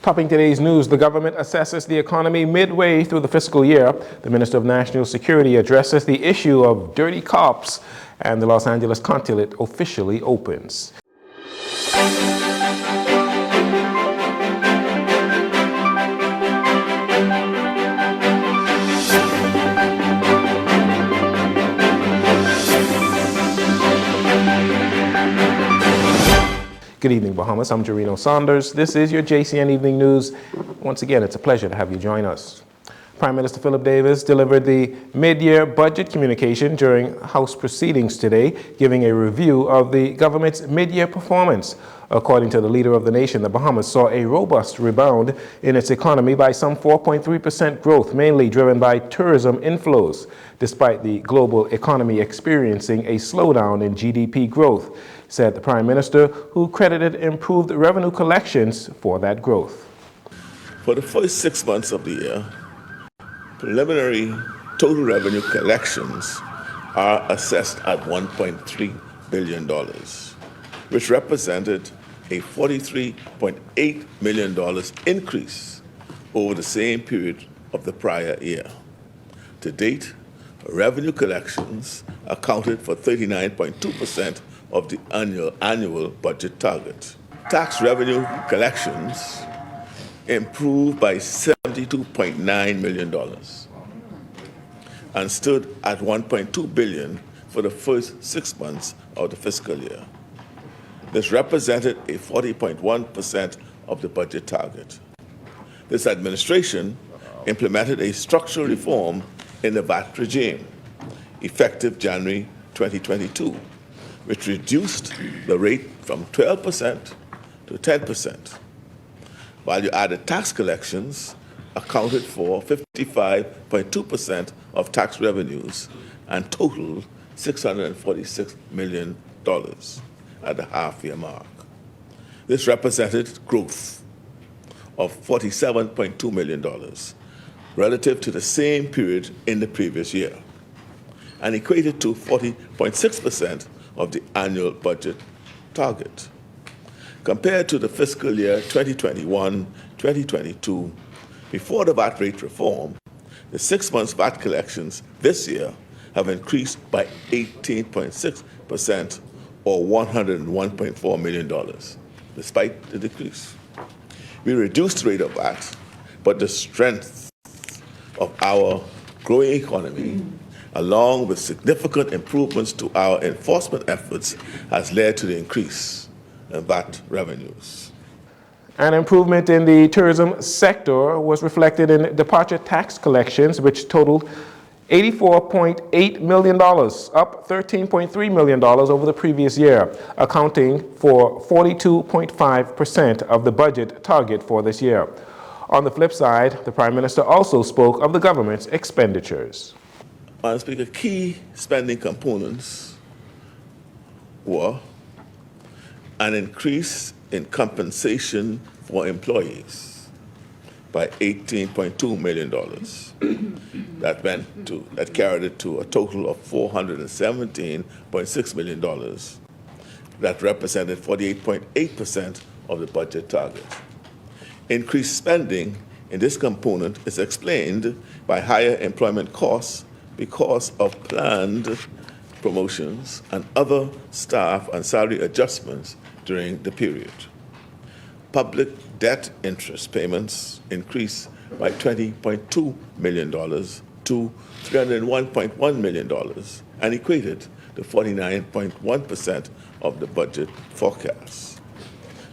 Topping today's news, the government assesses the economy midway through the fiscal year. The Minister of National Security addresses the issue of dirty cops, and the Los Angeles consulate officially opens. Good evening, Bahamas. I'm Jarino Saunders. This is your JCN Evening News. Once again, it's a pleasure to have you join us. Prime Minister Philip Davis delivered the mid-year budget communication during House proceedings today, giving a review of the government's mid-year performance. According to the leader of the nation, the Bahamas saw a robust rebound in its economy by some 4.3% growth, mainly driven by tourism inflows, despite the global economy experiencing a slowdown in GDP growth, said the Prime Minister, who credited improved revenue collections for that growth. For the first 6 months of the year, preliminary total revenue collections are assessed at $1.3 billion, which represented a $43.8 million increase over the same period of the prior year. To date, revenue collections accounted for 39.2% of the annual budget target. Tax revenue collections improved by $72.9 million and stood at $1.2 billion for the first 6 months of the fiscal year. This represented a 40.1% of the budget target. This administration implemented a structural reform in the VAT regime, effective January 2022, which reduced the rate from 12% to 10%. Value-added tax collections accounted for 55.2% of tax revenues and totaled $646 million at the half-year mark. This represented growth of $47.2 million relative to the same period in the previous year and equated to 40.6% of the annual budget target. Compared to the fiscal year 2021-2022, before the VAT rate reform, the 6 months VAT collections this year have increased by 18.6%, or $101.4 million, despite the decrease. We reduced the rate of VAT, but the strength of our growing economy, along with significant improvements to our enforcement efforts, has led to the increase in VAT revenues. An improvement in the tourism sector was reflected in departure tax collections, which totaled $84.8 million, up $13.3 million over the previous year, accounting for 42.5% of the budget target for this year. On the flip side, the Prime Minister also spoke of the government's expenditures. Madam Speaker, key spending components were an increase in compensation for employees by $18.2 million. That carried it to a total of $417.6 million. That represented 48.8% of the budget target. Increased spending in this component is explained by higher employment costs because of planned promotions and other staff and salary adjustments during the period. Public debt interest payments increased by $20.2 million to $301.1 million and equated to 49.1% of the budget forecast.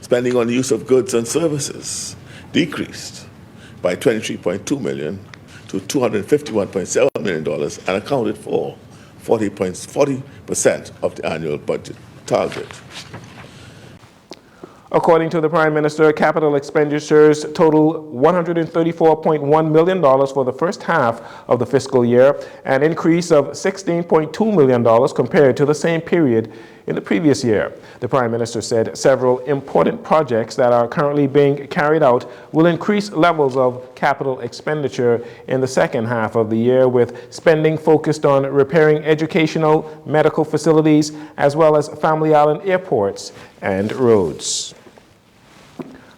Spending on the use of goods and services decreased by $23.2 million to $251.7 million and accounted for 40% of the annual budget target. According to the Prime Minister, capital expenditures total $134.1 million for the first half of the fiscal year, an increase of $16.2 million compared to the same period in the previous year. The Prime Minister said several important projects that are currently being carried out will increase levels of capital expenditure in the second half of the year, with spending focused on repairing educational, medical facilities, as well as Family Island airports and roads.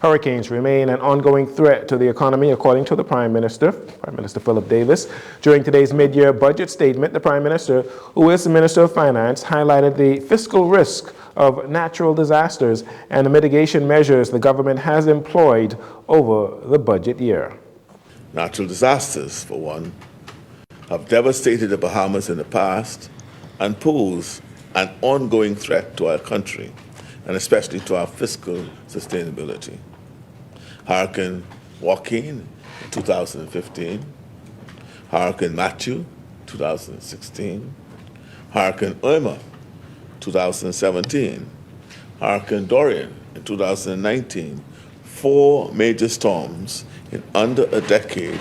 Hurricanes remain an ongoing threat to the economy, according to the Prime Minister Philip Davis. During today's mid-year budget statement, the Prime Minister, who is the Minister of Finance, highlighted the fiscal risk of natural disasters and the mitigation measures the government has employed over the budget year. Natural disasters, for one, have devastated the Bahamas in the past and pose an ongoing threat to our country, and especially to our fiscal sustainability. Hurricane Joaquin in 2015, Hurricane Matthew 2016, Hurricane Irma 2017, Hurricane Dorian in 2019, 4 major storms in under a decade,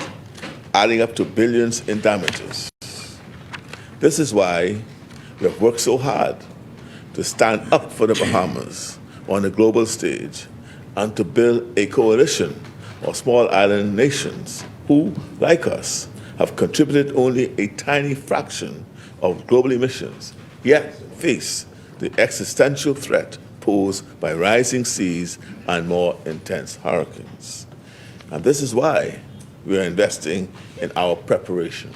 adding up to billions in damages. This is why we have worked so hard to stand up for the Bahamas on the global stage and to build a coalition of small island nations who, like us, have contributed only a tiny fraction of global emissions, yet face the existential threat posed by rising seas and more intense hurricanes. And this is why we are investing in our preparation.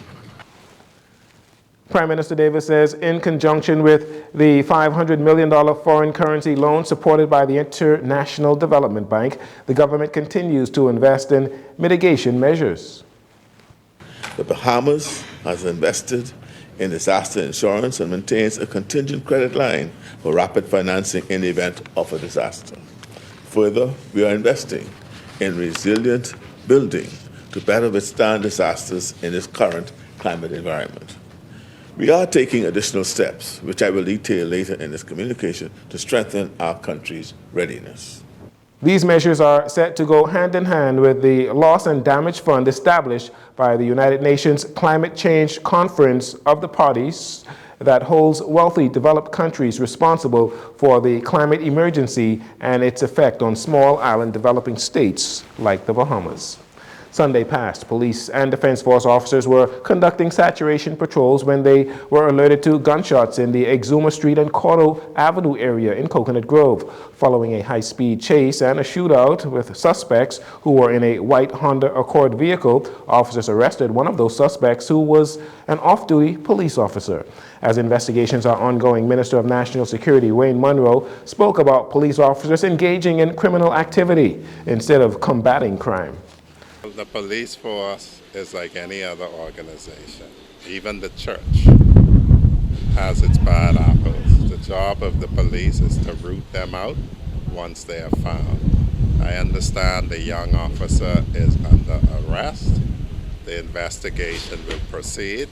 Prime Minister Davis says in conjunction with the $500 million foreign currency loan supported by the International Development Bank, the government continues to invest in mitigation measures. The Bahamas has invested in disaster insurance and maintains a contingent credit line for rapid financing in the event of a disaster. Further, we are investing in resilient building to better withstand disasters in this current climate environment. We are taking additional steps, which I will detail later in this communication, to strengthen our country's readiness. These measures are set to go hand in hand with the Loss and Damage Fund established by the United Nations Climate Change Conference of the Parties that holds wealthy developed countries responsible for the climate emergency and its effect on small island developing states like the Bahamas. Sunday passed, police and Defense Force officers were conducting saturation patrols when they were alerted to gunshots in the Exuma Street and Cotto Avenue area in Coconut Grove. Following a high-speed chase and a shootout with suspects who were in a white Honda Accord vehicle, officers arrested one of those suspects who was an off-duty police officer. As investigations are ongoing, Minister of National Security Wayne Munro spoke about police officers engaging in criminal activity instead of combating crime. The police force is like any other organization. Even the church has its bad apples. The job of the police is to root them out once they are found. I understand the young officer is under arrest. The investigation will proceed,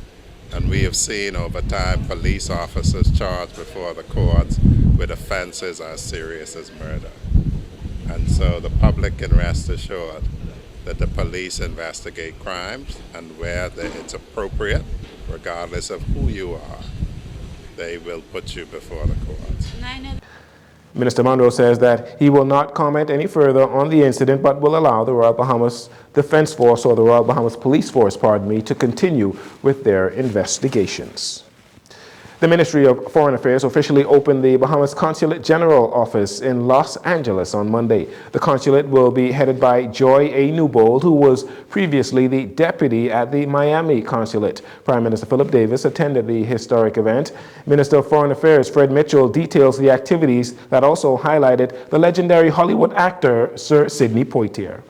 and we have seen over time police officers charged before the courts with offenses as serious as murder. And so the public can rest assured that the police investigate crimes, and where it's appropriate, regardless of who you are, they will put you before the courts. Minister Munro says that he will not comment any further on the incident, but will allow the Royal Bahamas Defense Force, or the Royal Bahamas Police Force, to continue with their investigations. The Ministry of Foreign Affairs officially opened the Bahamas Consulate General Office in Los Angeles on Monday. The consulate will be headed by Joy A. Newbold, who was previously the deputy at the Miami Consulate. Prime Minister Philip Davis attended the historic event. Minister of Foreign Affairs Fred Mitchell details the activities that also highlighted the legendary Hollywood actor Sir Sidney Poitier.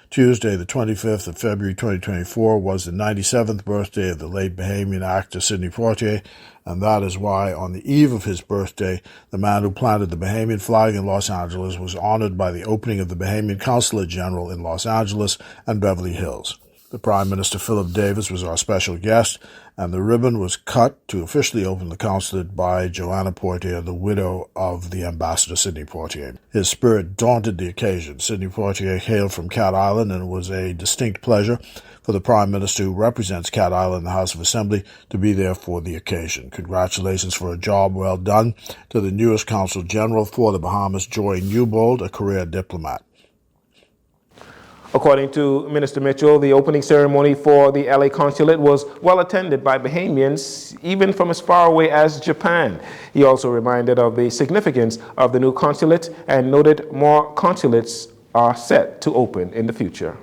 Tuesday, the 25th of February 2024, was the 97th birthday of the late Bahamian actor Sidney Poitier, and that is why, on the eve of his birthday, the man who planted the Bahamian flag in Los Angeles was honored by the opening of the Bahamian Consulate General in Los Angeles and Beverly Hills. The Prime Minister Philip Davis was our special guest, and the ribbon was cut to officially open the consulate by Joanna Poitier, the widow of the Ambassador Sidney Poitier. His spirit daunted the occasion. Sidney Poitier hailed from Cat Island, and it was a distinct pleasure for the Prime Minister, who represents Cat Island in the House of Assembly, to be there for the occasion. Congratulations for a job well done to the newest Consul General for the Bahamas, Joy Newbold, a career diplomat. According to Minister Mitchell, the opening ceremony for the LA Consulate was well attended by Bahamians, even from as far away as Japan. He also reminded of the significance of the new consulate and noted more consulates are set to open in the future.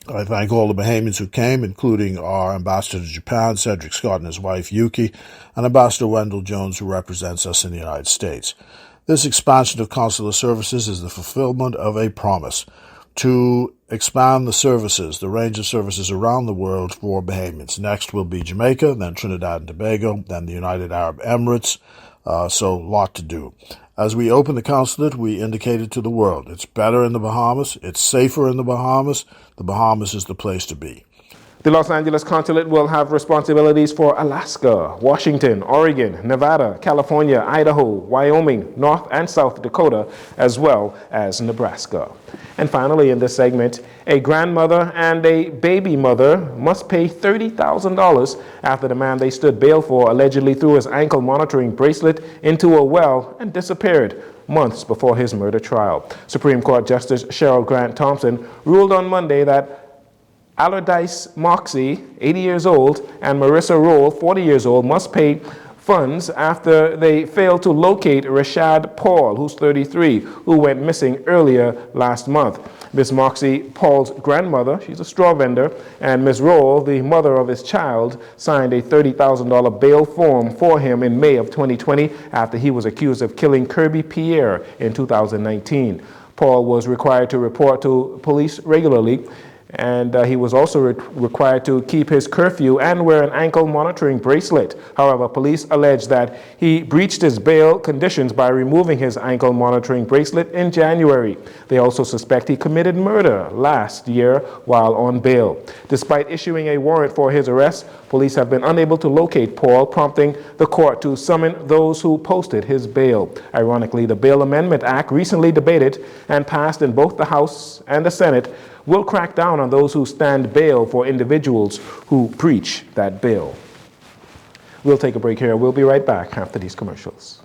I thank all the Bahamians who came, including our ambassador to Japan, Cedric Scott, and his wife, Yuki, and Ambassador Wendell Jones, who represents us in the United States. This expansion of consular services is the fulfillment of a promise to expand the services, the range of services around the world for Bahamians. Next will be Jamaica, then Trinidad and Tobago, then the United Arab Emirates, so a lot to do. As we open the consulate, we indicated to the world, it's better in the Bahamas, it's safer in the Bahamas is the place to be. The Los Angeles consulate will have responsibilities for Alaska, Washington, Oregon, Nevada, California, Idaho, Wyoming, North and South Dakota, as well as Nebraska. And finally, in this segment, a grandmother and a baby mother must pay $30,000 after the man they stood bail for allegedly threw his ankle monitoring bracelet into a well and disappeared months before his murder trial. Supreme Court Justice Cheryl Grant Thompson ruled on Monday that Allardyce Moxie, 80 years old, and Marissa Roll, 40 years old, must pay funds after they failed to locate Rashad Paul, who's 33, who went missing earlier last month. Ms. Moxie, Paul's grandmother, she's a straw vendor, and Ms. Roll, the mother of his child, signed a $30,000 bail form for him in May of 2020 after he was accused of killing Kirby Pierre in 2019. Paul was required to report to police regularly, and he was also required to keep his curfew and wear an ankle monitoring bracelet. However, police allege that he breached his bail conditions by removing his ankle monitoring bracelet in January. They also suspect he committed murder last year while on bail. Despite issuing a warrant for his arrest, police have been unable to locate Paul, prompting the court to summon those who posted his bail. Ironically, the Bail Amendment Act, recently debated and passed in both the House and the Senate, will crack down on those who stand bail for individuals who breach that bail. We'll take a break here. We'll be right back after these commercials.